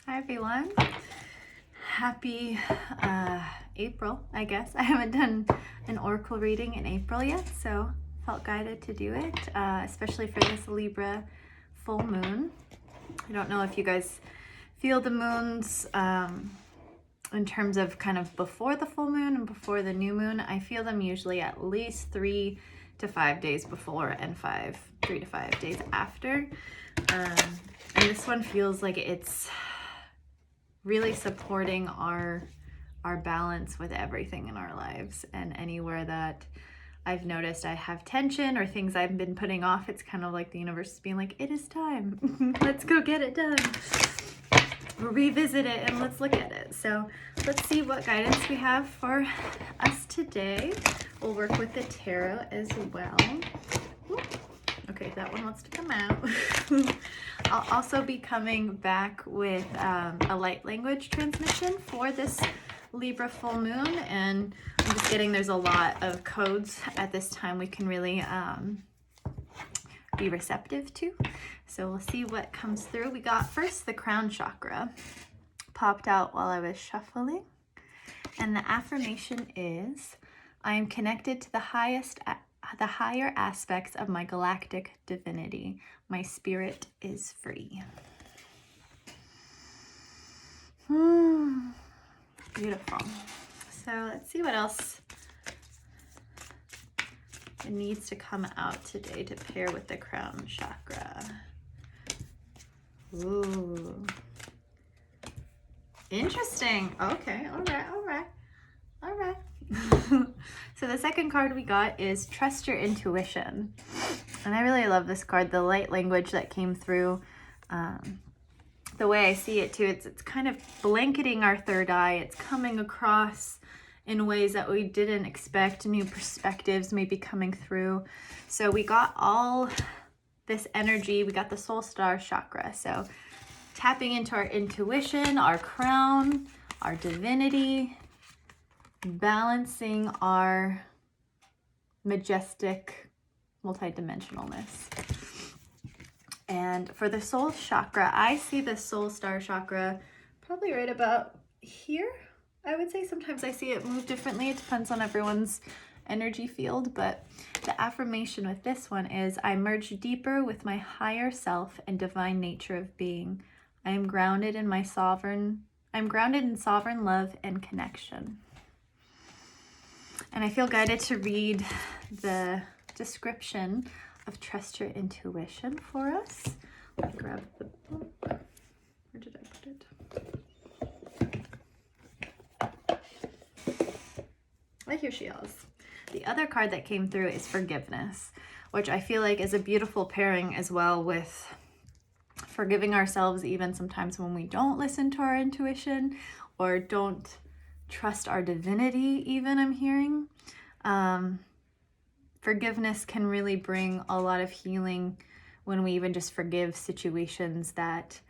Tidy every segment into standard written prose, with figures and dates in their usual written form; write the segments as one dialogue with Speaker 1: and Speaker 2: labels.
Speaker 1: Hi everyone. Happy April, I guess. I haven't done an oracle reading in April yet, so felt guided to do it, especially for this Libra full moon. I don't know if you guys feel the moons in terms of kind of before the full moon and before the new moon. I feel them usually at least 3 to 5 days before and 3 to 5 days after. And this one feels like it's really supporting our balance with everything in our lives, and anywhere that I've noticed I have tension or things I've been putting off, it's kind of like the universe is being like, it is time. Let's go get it done. We'll revisit it and let's look at it. So let's see what guidance we have for us today. We'll work with the tarot as well. Okay, that one wants to come out. I'll also be coming back with a light language transmission for this Libra full moon, and I'm just getting there's a lot of codes at this time we can really be receptive to. So we'll see what comes through. We got first the crown chakra popped out while I was shuffling, and the affirmation is, I am connected to the higher aspects of my galactic divinity. My spirit is free. Beautiful. So let's see what else it needs to come out today to pair with the crown chakra. Ooh. Interesting. Okay, all right. So the second card we got is Trust Your Intuition. And I really love this card, the light language that came through. The way I see it too, it's kind of blanketing our third eye. It's coming across in ways that we didn't expect, new perspectives maybe coming through. So we got all this energy, we got the soul star chakra. So tapping into our intuition, our crown, our divinity, balancing our majestic multidimensionalness. And for the soul chakra, I see the soul star chakra probably right about here. I would say sometimes I see it move differently. It depends on everyone's energy field, but the affirmation with this one is, I merge deeper with my higher self and divine nature of being. I am grounded in sovereign love and connection. And I feel guided to read the description of Trust Your Intuition for us. Let me grab the book. Where did I put it? Oh, here she is. The other card that came through is Forgiveness, which I feel like is a beautiful pairing as well with forgiving ourselves even sometimes when we don't listen to our intuition or don't trust our divinity even, I'm hearing. Forgiveness can really bring a lot of healing when we even just forgive situations that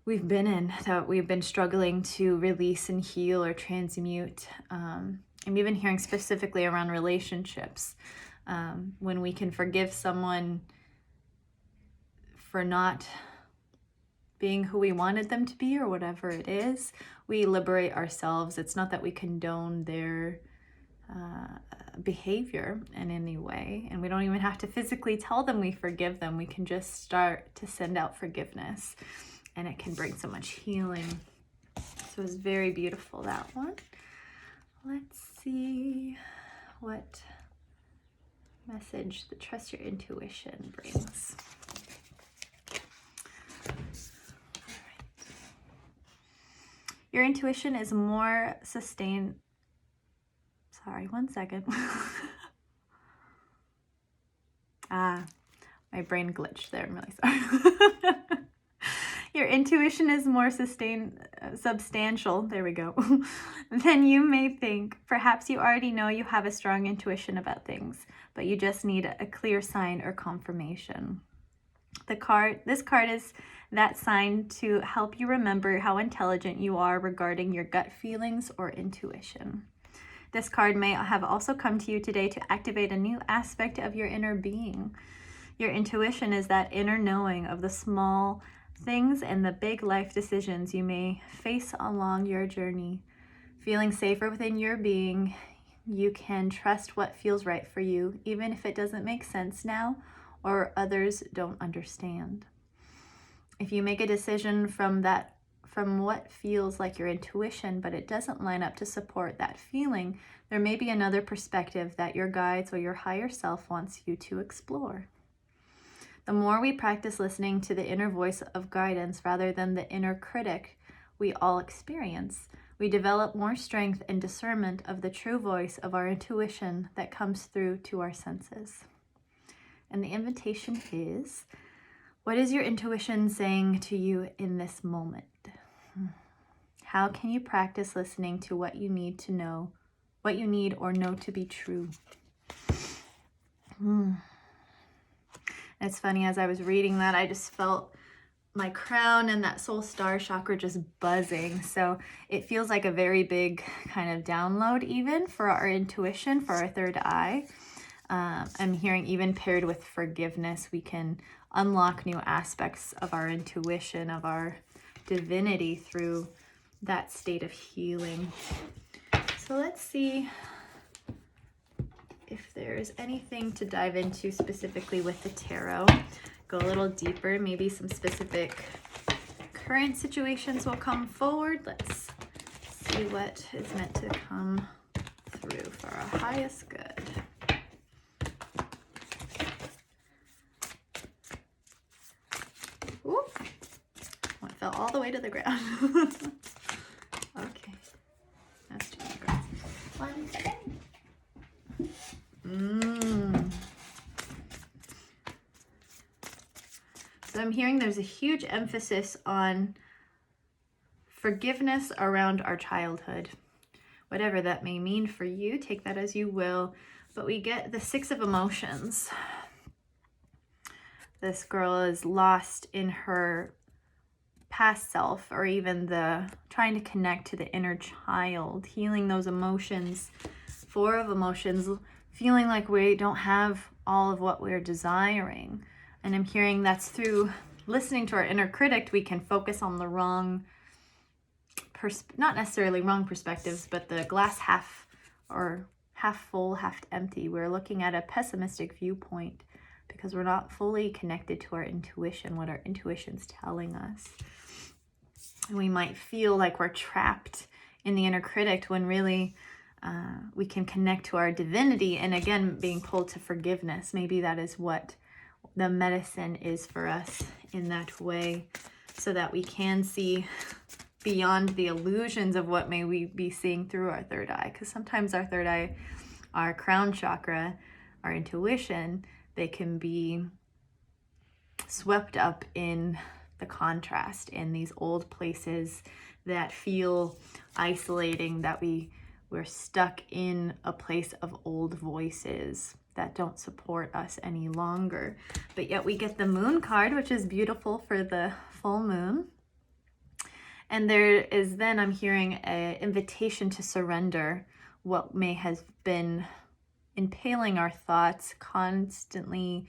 Speaker 1: we've been in, that we've been struggling to release and heal or transmute. I'm even hearing specifically around relationships, when we can forgive someone for not being who we wanted them to be or whatever it is, we liberate ourselves. It's not that we condone their behavior in any way, and we don't even have to physically tell them we forgive them. We can just start to send out forgiveness, and it can bring so much healing. So it's very beautiful, that one. Let's see what message the Trust Your Intuition brings. Your intuition is more sustained. Sorry, one second. My brain glitched there. I'm really sorry. Your intuition is more substantial, there we go, than you may think. Perhaps you already know you have a strong intuition about things, but you just need a clear sign or confirmation. This card is that sign to help you remember how intelligent you are regarding your gut feelings or intuition. This card may have also come to you today to activate a new aspect of your inner being. Your intuition is that inner knowing of the small things and the big life decisions you may face along your journey. Feeling safer within your being, you can trust what feels right for you, even if it doesn't make sense now or others don't understand. If you make a decision from what feels like your intuition, but it doesn't line up to support that feeling, there may be another perspective that your guides or your higher self wants you to explore. The more we practice listening to the inner voice of guidance rather than the inner critic we all experience, we develop more strength and discernment of the true voice of our intuition that comes through to our senses. And the invitation is, what is your intuition saying to you in this moment? How can you practice listening to what you need to know, what you need or know to be true? It's funny, as I was reading that, I just felt my crown and that soul star chakra just buzzing. So it feels like a very big kind of download even for our intuition, for our third eye. I'm hearing even paired with forgiveness, we can unlock new aspects of our intuition, of our divinity through that state of healing. So let's see if there's anything to dive into specifically with the tarot. Go a little deeper, maybe some specific current situations will come forward. Let's see what is meant to come through for our highest good. Ooh, one fell all the way to the ground. Okay, that's too many cards. 1 second. So I'm hearing there's a huge emphasis on forgiveness around our childhood. Whatever that may mean for you, take that as you will. But we get the 6 of emotions. This girl is lost in her past self, or even the trying to connect to the inner child, healing those emotions. 4 of emotions, feeling like we don't have all of what we're desiring. And I'm hearing that's through listening to our inner critic, we can focus on the wrong, not necessarily wrong perspectives, but the glass half or half full, half empty. We're looking at a pessimistic viewpoint because we're not fully connected to our intuition, what our intuition's telling us. And we might feel like we're trapped in the inner critic when really we can connect to our divinity. And again, being pulled to forgiveness. Maybe that is what the medicine is for us in that way, so that we can see beyond the illusions of what may we be seeing through our third eye. Because sometimes our third eye, our crown chakra, our intuition, they can be swept up in the contrast, in these old places that feel isolating, that we're stuck in a place of old voices that don't support us any longer. But yet we get the moon card, which is beautiful for the full moon. And there is then, I'm hearing an invitation to surrender what may have been impaling our thoughts, constantly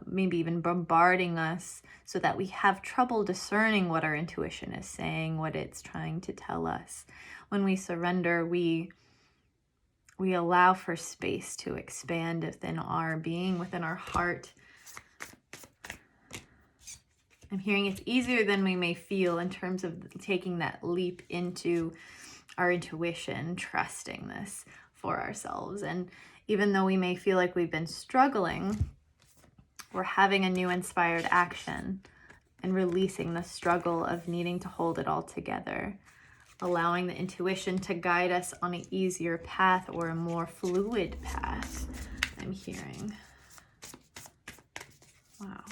Speaker 1: maybe even bombarding us, so that we have trouble discerning what our intuition is saying, what it's trying to tell us. When we surrender, we allow for space to expand within our being, within our heart. I'm hearing it's easier than we may feel in terms of taking that leap into our intuition, trusting this for ourselves. And even though we may feel like we've been struggling, we're having a new inspired action and releasing the struggle of needing to hold it all together, allowing the intuition to guide us on an easier path or a more fluid path, I'm hearing. Wow.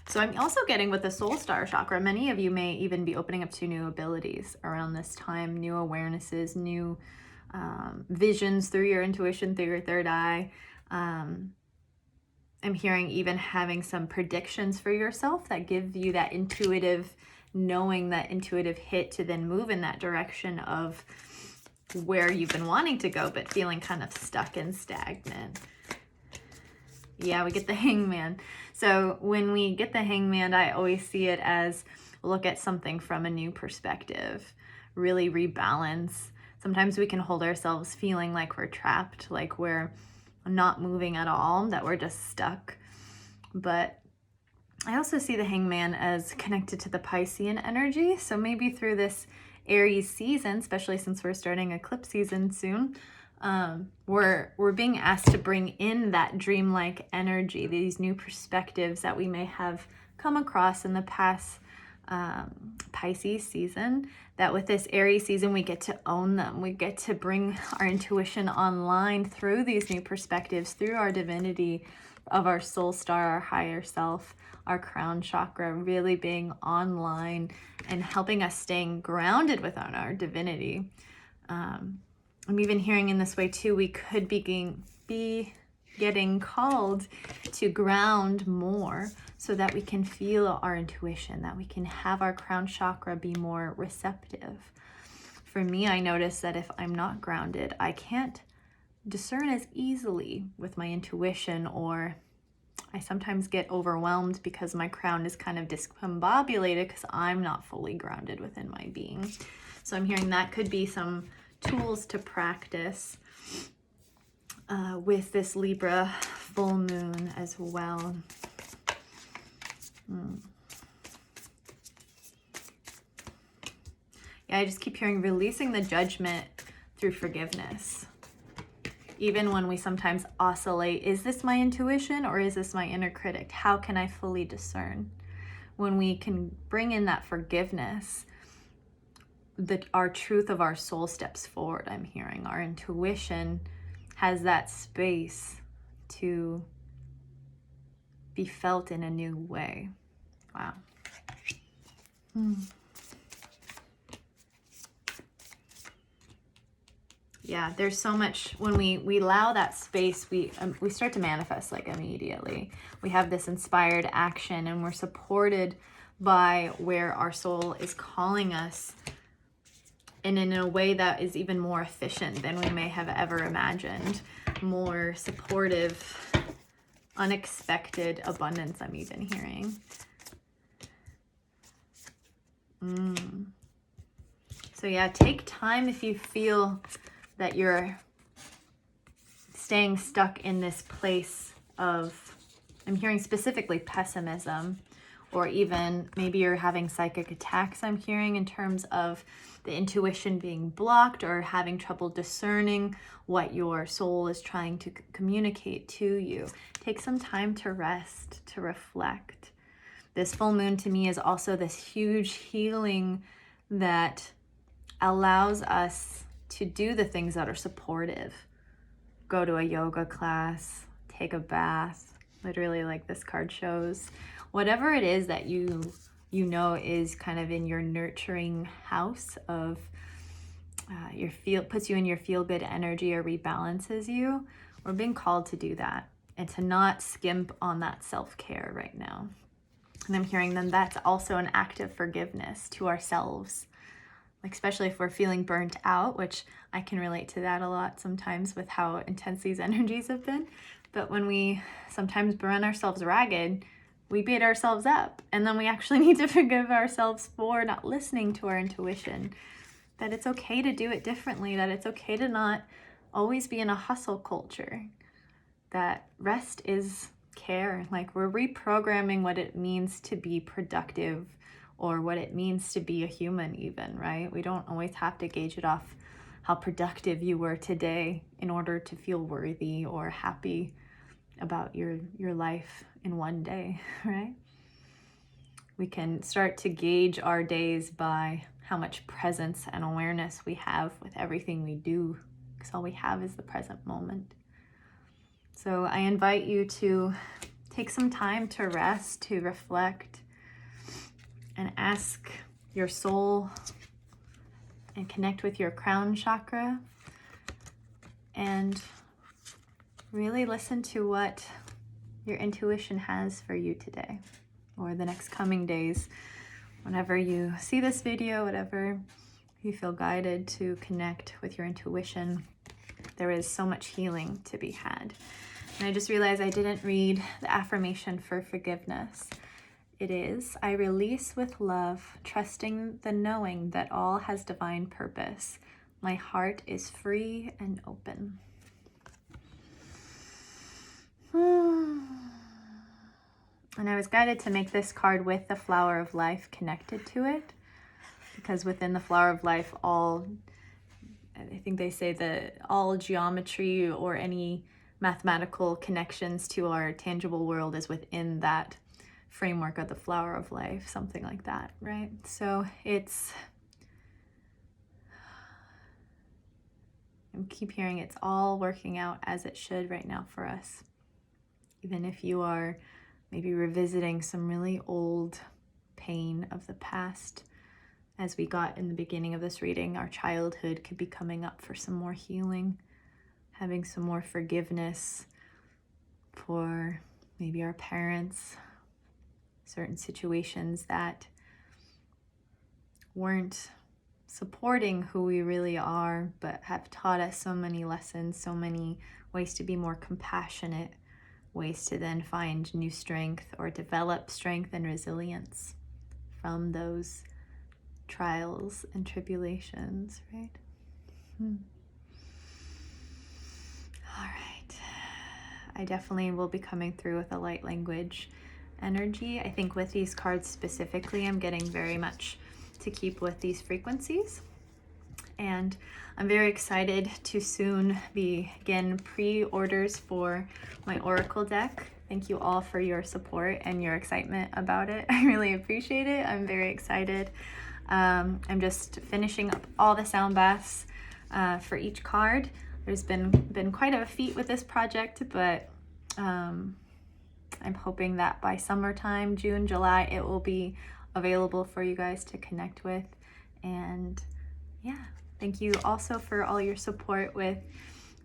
Speaker 1: So I'm also getting with the soul star chakra, many of you may even be opening up to new abilities around this time, new awarenesses, new visions through your intuition, through your third eye. I'm hearing even having some predictions for yourself that give you that intuitive knowing, that intuitive hit to then move in that direction of where you've been wanting to go, but feeling kind of stuck and stagnant. Yeah, we get the hangman. So when we get the Hangman, I always see it as look at something from a new perspective, really rebalance. Sometimes we can hold ourselves feeling like we're trapped, like we're not moving at all, that we're just stuck. But I also see the Hangman as connected to the Piscean energy. So maybe through this Aries season, especially since we're starting eclipse season soon, we're being asked to bring in that dreamlike energy, these new perspectives that we may have come across in the past Pisces season, that with this Aries season, we get to own them. We get to bring our intuition online through these new perspectives, through our divinity of our soul star, our higher self, our crown chakra, really being online and helping us staying grounded within our divinity. I'm even hearing in this way too, we could be getting called to ground more so that we can feel our intuition, that we can have our crown chakra be more receptive. For me, I notice that if I'm not grounded, I can't discern as easily with my intuition, or I sometimes get overwhelmed because my crown is kind of discombobulated because I'm not fully grounded within my being. So I'm hearing that could be some tools to practice with this Libra full moon as well. Yeah, I just keep hearing releasing the judgment through forgiveness. Even when we sometimes oscillate, is this my intuition or is this my inner critic? How can I fully discern? When we can bring in that forgiveness, our truth of our soul steps forward. I'm hearing our intuition has that space to be felt in a new way. Wow. Yeah, there's so much, when we allow that space, we start to manifest like immediately. We have this inspired action and we're supported by where our soul is calling us, and in a way that is even more efficient than we may have ever imagined. More supportive, unexpected abundance, I'm even hearing. So yeah, take time if you feel that you're staying stuck in this place of, I'm hearing specifically pessimism, or even maybe you're having psychic attacks, I'm hearing, in terms of the intuition being blocked or having trouble discerning what your soul is trying to communicate to you. Take some time to rest, to reflect. This full moon to me is also this huge healing that allows us to do the things that are supportive. Go to a yoga class, take a bath, literally like this card shows. Whatever it is that you know is kind of in your nurturing house of puts you in your feel-good energy or rebalances you, we're being called to do that and to not skimp on that self-care right now. And I'm hearing then that's also an act of forgiveness to ourselves. Like, especially if we're feeling burnt out, which I can relate to that a lot sometimes with how intense these energies have been. But when we sometimes run ourselves ragged, we beat ourselves up. And then we actually need to forgive ourselves for not listening to our intuition. That it's okay to do it differently. That it's okay to not always be in a hustle culture. That rest is care. Like, we're reprogramming what it means to be productive, or what it means to be a human even, right? We don't always have to gauge it off how productive you were today in order to feel worthy or happy about your life in one day, right? We can start to gauge our days by how much presence and awareness we have with everything we do, because all we have is the present moment. So I invite you to take some time to rest, to reflect, and ask your soul and connect with your crown chakra, and really listen to what your intuition has for you today or the next coming days. Whenever you see this video, whatever you feel guided to connect with your intuition, there is so much healing to be had. And I just realized I didn't read the affirmation for forgiveness. It is, I release with love, trusting the knowing that all has divine purpose. My heart is free and open. And I was guided to make this card with the flower of life connected to it, because within the flower of life, I think they say that all geometry or any mathematical connections to our tangible world is within that framework of the flower of life, something like that, right? So I keep hearing it's all working out as it should right now for us. Even if you are maybe revisiting some really old pain of the past, as we got in the beginning of this reading, our childhood could be coming up for some more healing, having some more forgiveness for maybe our parents, certain situations that weren't supporting who we really are, but have taught us so many lessons, so many ways to be more compassionate, ways to then find new strength or develop strength and resilience from those trials and tribulations, right? All right. I definitely will be coming through with a light language energy. I think with these cards specifically, I'm getting very much to keep with these frequencies. And I'm very excited to soon begin pre-orders for my Oracle deck. Thank you all for your support and your excitement about it. I really appreciate it. I'm very excited. I'm just finishing up all the sound baths for each card. There's been quite a feat with this project, but I'm hoping that by summertime, June, July, it will be available for you guys to connect with. And yeah, thank you also for all your support with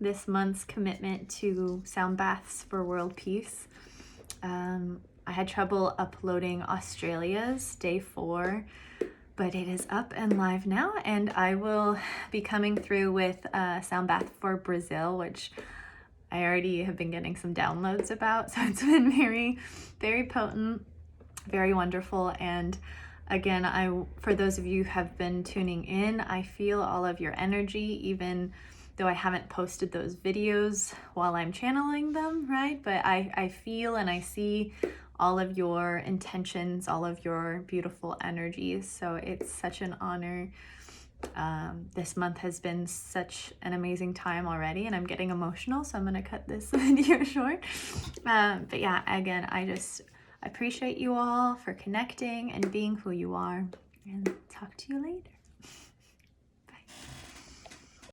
Speaker 1: this month's commitment to sound baths for world peace. I had trouble uploading Australia's day 4, but it is up and live now, and I will be coming through with a sound bath for Brazil, which I already have been getting some downloads about, so it's been very, very potent, very wonderful. And again, for those of you who have been tuning in, I feel all of your energy, even though I haven't posted those videos while I'm channeling them, right? But I feel and I see all of your intentions, all of your beautiful energies. So it's such an honor. This month has been such an amazing time already, and I'm getting emotional, so I'm gonna cut this video short. But yeah, again, I just appreciate you all for connecting and being who you are, and talk to you later.